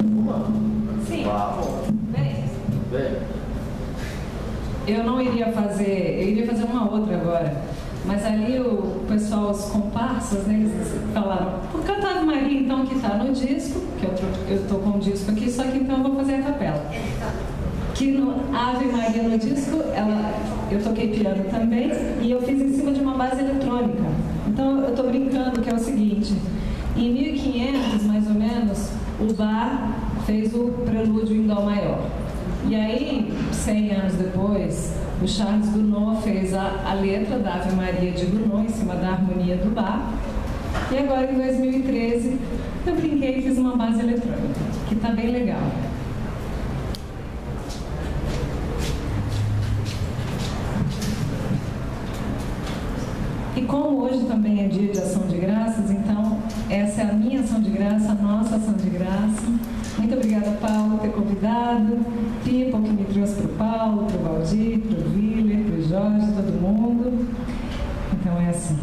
uma? Sim. Uau. Bem, Bem. eu não iria fazer, eu iria fazer uma outra agora. Mas ali o pessoal, os comparsas, né, eles falaram, por cantar Ave Maria então que está no disco, que eu estou com o disco aqui, só que então eu vou fazer a capela. Que no Ave Maria no disco, eu toquei piano também e eu fiz em cima de uma base eletrônica. Então eu estou brincando que é o seguinte, em 1500 mais ou menos, o Bach fez o prelúdio em Dó maior. E aí, 100 anos depois, o Charles Gounod fez a letra da Ave Maria de Gounod em cima da harmonia do Bach. E agora, em 2013, eu brinquei e fiz uma base eletrônica, que está bem legal. E como hoje também é dia de ação de graças, então essa é a minha ação de graça, a nossa ação de graça. Muito obrigada, Paulo, por ter convidado, People, que me trouxe para o Paulo, para o Valdir, para o Willer, para o Jorge, todo mundo. Então é assim.